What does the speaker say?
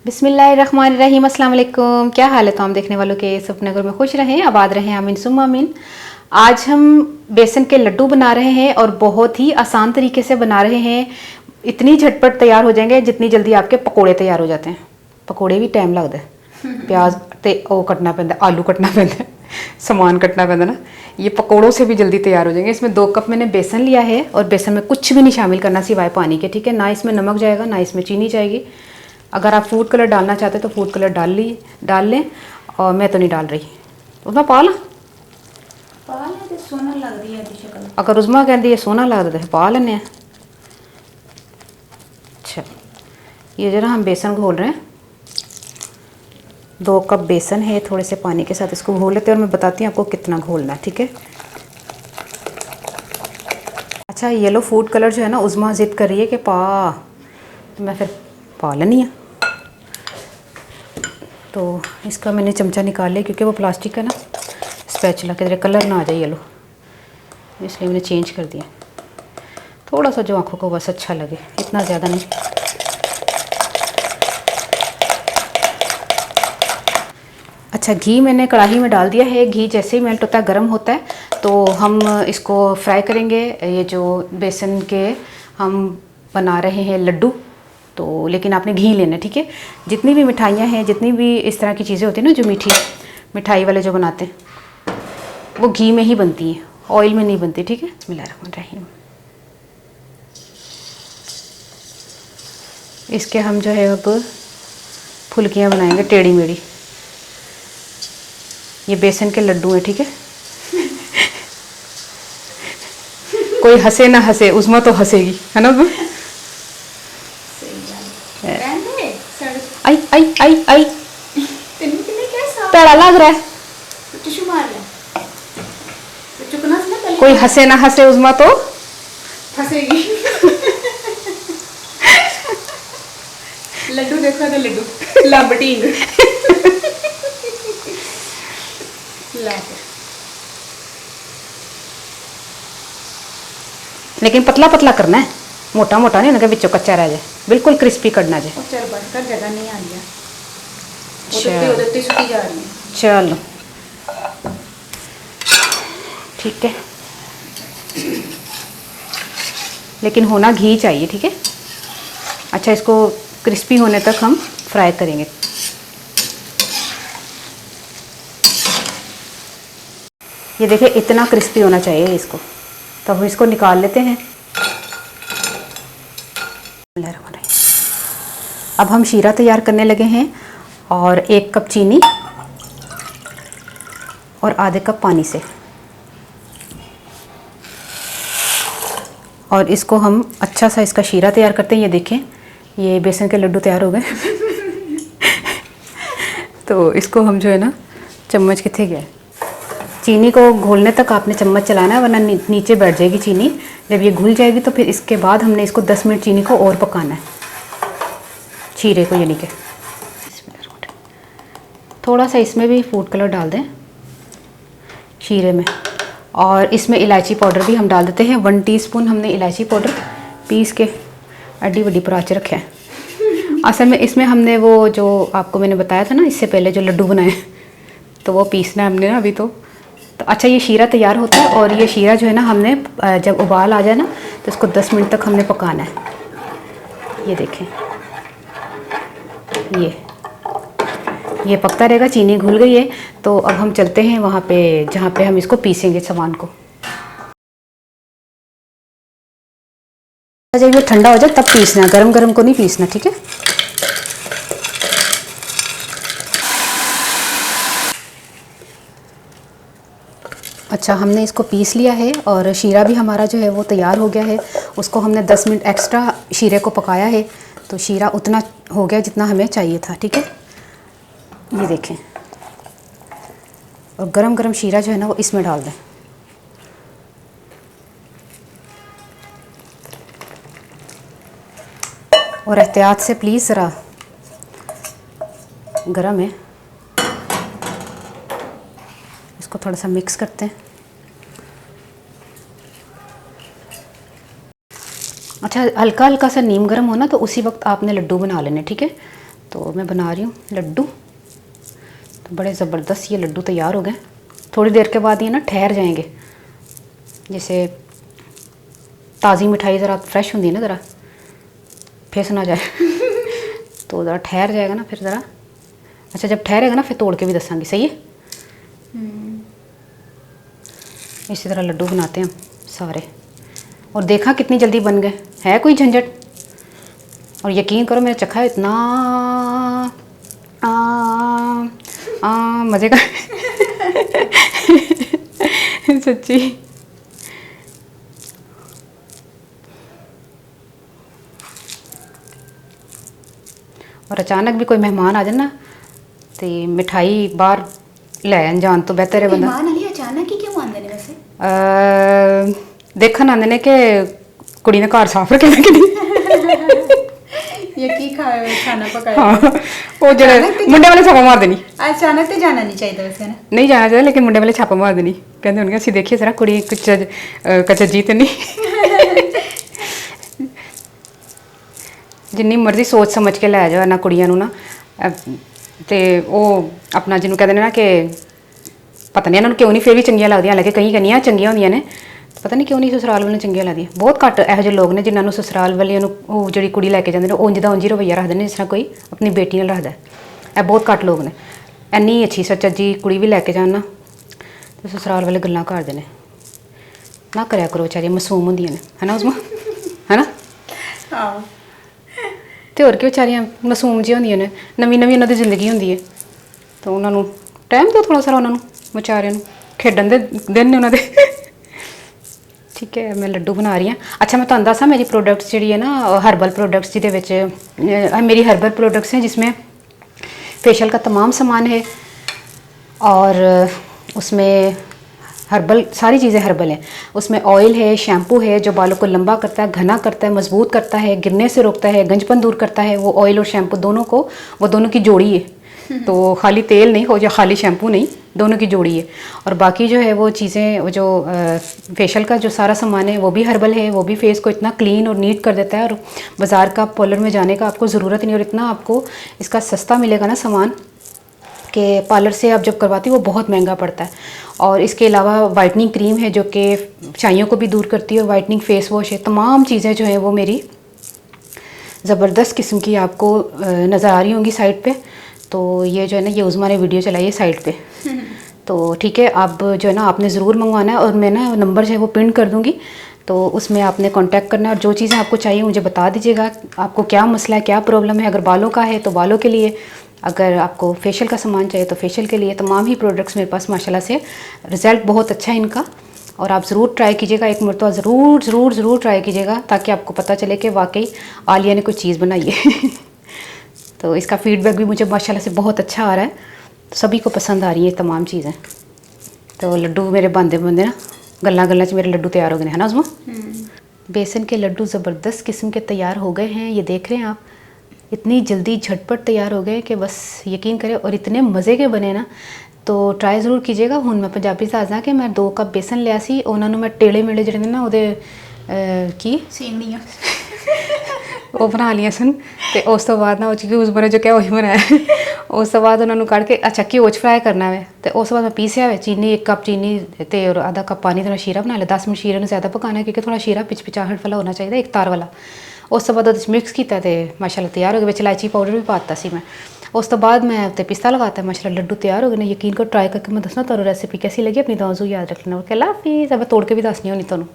बिस्मिल्लाहिर्रहमानिर्रहीम, अस्सलाम वालेकुम। क्या हाल है तमाम देखने वालों के? सब अपने घर में खुश रहें, आबाद रहें, आमीन सुम्मा आमीन। आज हम बेसन के लड्डू बना रहे हैं और बहुत ही आसान तरीके से बना रहे हैं। इतनी झटपट तैयार हो जाएंगे जितनी जल्दी आपके पकोड़े तैयार हो जाते हैं। पकोड़े भी टाइम लगता है, प्याज ते ओ कटना पैंदा, आलू कटना पैंदा, सामान कटना पैंदा ना। ये पकोड़ों से भी जल्दी तैयार हो जाएंगे। इसमें 2 कप मैंने बेसन लिया है और बेसन में कुछ भी नहीं शामिल करना सिवाय पानी के, ठीक है। ना इसमें नमक जाएगा ना इसमें चीनी जाएगी। अगर आप फूड कलर डालना चाहते तो फूड कलर डाल लें, और मैं तो नहीं डाल रही। उसमें पा ला तो सोना लग रही है शक्ल। अगर उजमा कहती है सोना लगता है पा लेने। अच्छा, ये जरा हम बेसन घोल रहे हैं। 2 कप बेसन है, थोड़े से पानी के साथ इसको घोल लेते हैं और मैं बताती हूँ आपको कितना घोलना है, ठीक है। अच्छा, येलो फूड कलर जो है ना, उजमा जिद कर रही है कि पा, तो मैं फिर पा लेनी है। तो इसका मैंने चमचा निकाल लिया क्योंकि वो प्लास्टिक है ना, स्पैचुला के कलर ना आ जाए येलो, इसलिए मैंने चेंज कर दिया। थोड़ा सा जो आँखों को बस अच्छा लगे, इतना ज़्यादा नहीं। अच्छा, घी मैंने कढ़ाई में डाल दिया है। घी जैसे ही मेल्ट होता है, गर्म होता है, तो हम इसको फ्राई करेंगे। ये जो बेसन के हम बना रहे हैं लड्डू, तो लेकिन आपने घी लेना है, ठीक है। जितनी भी मिठाइयाँ हैं, जितनी भी इस तरह की चीज़ें होती हैं ना, जो मीठी मिठाई वाले जो बनाते हैं, वो घी में ही बनती हैं, ऑयल में नहीं बनती, ठीक है। बिस्मिल्लाहिर्रहमानिर्रहीम। इसके हम जो है अब फुल्कियाँ बनाएंगे टेढ़ी मेढ़ी। ये बेसन के लड्डू हैं, ठीक है। कोई हंसे ना हंसे, उस्मा तो हंसेगी, है ना। आई आई आई आई, पेड़ा लग रहा है। कोई हंसे ना हंसे, उस्मा तो फंसेगी। लड्डू देखो तो लड्डू लाबटीन लेकिन पतला पतला करना है, मोटा मोटा नहीं होना बिचों कच्चा रह जाए, बिल्कुल क्रिस्पी करना जाए। चल बढ़कर जगह नहीं आ रही है, जा रही है। चलो ठीक है, लेकिन होना घी चाहिए, ठीक है। अच्छा, इसको क्रिस्पी होने तक हम फ्राई करेंगे। ये देखिए, इतना क्रिस्पी होना चाहिए इसको। तब हम इसको निकाल लेते हैं। अब हम शीरा तैयार करने लगे हैं, और 1 कप चीनी और आधे कप पानी से, और इसको हम अच्छा सा इसका शीरा तैयार करते हैं। ये देखें, ये बेसन के लड्डू तैयार हो गए। तो इसको हम जो है ना, चम्मच कितने गया, चीनी को घोलने तक आपने चम्मच चलाना है, वरना नीचे बैठ जाएगी चीनी। जब ये घुल जाएगी तो फिर इसके बाद हमने इसको 10 मिनट चीनी को और पकाना है, शीरे को, यानी कि। थोड़ा सा इसमें भी फूड कलर डाल दें शीरे में, और इसमें इलायची पाउडर भी हम डाल देते हैं। 1 टीस्पून हमने इलायची पाउडर पीस के एडी बड़ी पराचे रखे हैं। असल में इसमें हमने वो जो आपको मैंने बताया था ना इससे पहले, जो लड्डू बनाए, तो वो पीसना है हमने ना अभी। तो अच्छा, ये शीरा तैयार होता है, और ये शीरा जो है ना, हमने जब उबाल आ जाए ना, तो इसको 10 मिनट तक हमने पकाना है। ये देखें, ये पकता रहेगा। चीनी घुल गई है, तो अब हम चलते हैं वहाँ पे जहाँ पे हम इसको पीसेंगे सामान को। जब ये ठंडा हो जाए तब पीसना, गरम गरम को नहीं पीसना, ठीक है। अच्छा, हमने इसको पीस लिया है, और शीरा भी हमारा जो है वो तैयार हो गया है। उसको हमने 10 मिनट एक्स्ट्रा शीरे को पकाया है, तो शीरा उतना हो गया जितना हमें चाहिए था, ठीक है। ये देखें, और गरम गरम शीरा जो है ना वो इसमें डाल दें। और एहतियात से प्लीज़, ज़रा गरम है, इसको थोड़ा सा मिक्स करते हैं। अच्छा, हल्का हल्का सा नीम गर्म होना, तो उसी वक्त आपने लड्डू बना लेने, ठीक है। तो मैं बना रही हूँ लड्डू। तो बड़े ज़बरदस्त ये लड्डू तैयार हो गए। थोड़ी देर के बाद ये ना ठहर जाएंगे, जैसे ताज़ी मिठाई ज़रा फ्रेश होती है ना, ज़रा फेस ना जाए तो ज़रा ठहर जाएगा ना फिर ज़रा। अच्छा जब ठहरेगा ना फिर तोड़ के भी दसांगी, सही है। इसी तरह लड्डू बनाते हैं हम सारे। और देखा कितनी जल्दी बन गए, है कोई झंझट। और यकीन करो मेरा चखा इतना मज़े का सच्ची। और अचानक भी कोई मेहमान आ जाए ना तो मिठाई बाहर लैन जान तो बेहतर है बंदा। मेहमान अली अचानक ही क्यों आंदे ने वैसे? देखन आंदे ने कि कुड़ी ने घर साफ रखे कि नहीं। ये की खाना पकाया? हाँ वो जेह्ड़े मुंडे वाले छापा मार देनी। अचानक तो जाना नहीं चाहिए वैसे ना। नहीं जाना चाहिए, लेकिन मुंडे वाले छापा मार देनी। कहते होंगे असं देखिए जरा कुड़ी कचजी तो नहीं। जिन्नी मर्जी सोच समझ के लै जाओ ना कुड़ियां नूं ना, ते ਉਹ अपना जिन्हों कहते हैं ना कि पता नहीं इन्होंने क्यों नहीं फिर भी चंगियां लगदियां, हालांकि कई कन्नियां चंगियां होंदियां ने, पता नहीं क्यों नहीं ससुराल वाले चंगियां लगदियां। बहुत घੱਟ ਇਹੋ ਜਿਹੇ लोग ने जिन्होंने ससुराल वाले ਉਹ ਜਿਹੜੀ ਕੁੜੀ ਲੈ ਕੇ ਜਾਂਦੇ ਨੇ ਉਂਝ ਦਾ ਉਂਝ ਹੀ ਰਵੱਈਆ ਰੱਖਦੇ ਨੇ ਜਿਸ ਤਰ੍ਹਾਂ ਕੋਈ ਆਪਣੀ ਬੇਟੀ ਨਾਲ ਰੱਖਦਾ। ਇਹ ਬਹੁਤ ਘੱਟ ਲੋਕ ਨੇ। ਇੰਨੀ ਅੱਛੀ ਸੱਚੀ ਕੁੜੀ ਵੀ ਲੈ ਕੇ ਜਾਣ ਨਾ ਤੇ ਸਸੁਰਾਲ ਵਾਲੇ ਗੱਲਾਂ ਕਰਦੇ ਨੇ। ਨਾ ਕਰਿਆ ਕਰੋ, ਵਿਚਾਰੀਆਂ ਮਾਸੂਮ ਹੁੰਦੀਆਂ ਨੇ, ਹੈਨਾ ਉਸਮਾ, ਹੈਨਾ। ਹਾਂ ਤੇ ਹੋਰ ਕੀ, ਵਿਚਾਰੀਆਂ ਮਾਸੂਮ ਜਿਹੀਆਂ ਹੁੰਦੀਆਂ ਨੇ, ਨਵੀਂ ਨਵੀਂ ਉਹਨਾਂ ਦੀ ਜ਼ਿੰਦਗੀ ਹੁੰਦੀ ਹੈ ਤਾਂ ਉਹਨਾਂ ਨੂੰ ਟਾਈਮ ਦਿਓ ਥੋੜ੍ਹਾ ਸਾਰਾ, ਉਹਨਾਂ ਨੂੰ ਵਿਚਾਰਿਆਂ ਨੂੰ ਖੇਡਣ ਦੇ ਦਿਨ ਨੇ ਉਹਨਾਂ ਦੇ। ਠੀਕ ਹੈ ਮੈਂ ਲੱਡੂ ਬਣਾ ਰਹੀ ਹਾਂ। ਅੱਛਾ ਮੈਂ ਤੁਹਾਨੂੰ ਦੱਸਾਂ ਮੇਰੀ प्रोडक्ट्स ਜਿਹੜੀ है ना हर्बल प्रोडक्ट्स ਜਿਹਦੇ ਵਿੱਚ मेरी हर्बल प्रोडक्ट्स हैं जिसमें फेशियल का तमाम सामान है और उसमें हर्बल सारी चीज़ें हर्बल हैं। उसमें ऑयल है, शैम्पू है जो बालों को लंबा करता है, घना करता है, मजबूत करता है, गिरने से रोकता है, गंजपन दूर करता है। वो ऑयल और शैम्पू दोनों को, वो दोनों की जोड़ी है। तो खाली तेल नहीं हो या खाली शैम्पू नहीं, दोनों की जोड़ी है। और बाकी जो है वो चीज़ें, वो जो फेशियल का जो सारा सामान है वो भी हर्बल है। वो भी फेस को इतना क्लीन और नीट कर देता है और बाज़ार का पार्लर में जाने का आपको ज़रूरत नहीं। और इतना आपको इसका सस्ता मिलेगा ना सामान कि पार्लर से आप जब करवाती हो वो बहुत महंगा पड़ता है। और इसके अलावा वाइटनिंग क्रीम है जो कि चाइयों को भी दूर करती है, और वाइटनिंग फेस वॉश है। तमाम चीज़ें जो हैं वो मेरी ज़बरदस्त किस्म की आपको नज़र आ रही होंगी साइड पे। तो ये जो है ना ये उज़मा ने वीडियो चलाई है साइड पे। तो ठीक है, अब जो है ना आपने ज़रूर मंगवाना है और मैं ना नंबर जो है वो पिन कर दूँगी, तो उसमें आपने कांटेक्ट करना है और जो चीज़ें आपको चाहिए मुझे बता दीजिएगा। आपको क्या मसला है, क्या प्रॉब्लम है। अगर बालों का है तो बालों के लिए, अगर आपको फेशियल का सामान चाहिए तो फेशियल के लिए। तमाम ही प्रोडक्ट्स मेरे पास माशाल्लाह से रिज़ल्ट बहुत अच्छा है इनका। और आप ज़रूर ट्राई कीजिएगा, एक मरतबा ज़रूर ज़रूर ज़रूर ट्राई कीजिएगा ताकि आपको पता चले कि वाकई आलिया ने कोई चीज़ बनाई है। तो इसका फ़ीडबैक भी मुझे माशाल्लाह से बहुत अच्छा आ रहा है, तो सभी को पसंद आ रही है तमाम चीज़ें। तो लड्डू मेरे बनते बनते ना गल्ला गल्ला च मेरे लड्डू तैयार हो गए हैं ना उस्मा। बेसन के लड्डू ज़बरदस्त किस्म के तैयार हो गए हैं। ये देख रहे हैं आप, इतनी जल्दी झटपट तैयार हो गए कि बस यकीन करें। और इतने मज़े के बने ना, तो ट्राई ज़रूर कीजिएगा। हुण मैं पंजाबी दसदा कि मैं 2 कप बेसन लिया सी, उन्होंने मैं टेढ़े मेढ़े जिहड़े ने ना ਉਹਦੇ की सेवड़ियां ਉਹ ਬਣਾ ਲਈਆਂ ਸਨ। ਤੇ ਉਸ ਤੋਂ ਬਾਅਦ ਨਾ ਉਹ ਚ ਉਸ ਬਾਰੇ ਜੋ ਕਿਹਾ ਉਹੀ ਬਣਾਇਆ। ਉਸ ਤੋਂ ਬਾਅਦ ਉਹਨਾਂ ਨੂੰ ਕੱਢ ਕੇ ਅੱਛਾ ਘਿਓ 'ਚ ਫਰਾਈ ਕਰਨਾ ਵੇ। ਤੇ ਉਸ ਤੋਂ ਬਾਅਦ ਮੈਂ ਪੀਸਿਆ ਵੇ ਚੀਨੀ, 1 कप चीनी ਤੇ और आधा कप पानी ਦਾ शीरा बना लिया। 10 मिनट शीरे ਨੂੰ ज़्यादा पकाना है क्योंकि थोड़ा शीरा पिचपिचाहट वाला होना चाहिए, एक तार वाला। ਉਸ ਤੋਂ ਬਾਅਦ ਉਹਦੇ 'ਚ ਮਿਕਸ ਕੀਤਾ ਤੇ ਮਾਸ਼ਾਅੱਲਾ ਤਿਆਰ ਹੋ ਗਿਆ। ਵਿੱਚ ਇਲਾਇਚੀ ਪਾਊਡਰ ਵੀ ਪਾਤਾ ਸੀ मैं। उस तो बाद मैं उत्ते पिस्ता लगाता है। माशाल्लाह लड्डू तैयार हो गए ने। यकीन करो ट्राई करके मैं दसना तुहानू रेसिपी कैसी लगी। अपनी दुआ याद रखना। ओके अल्लाह हाफिज़। अब मैं तोड़ के भी दसनी होनी तुहानू।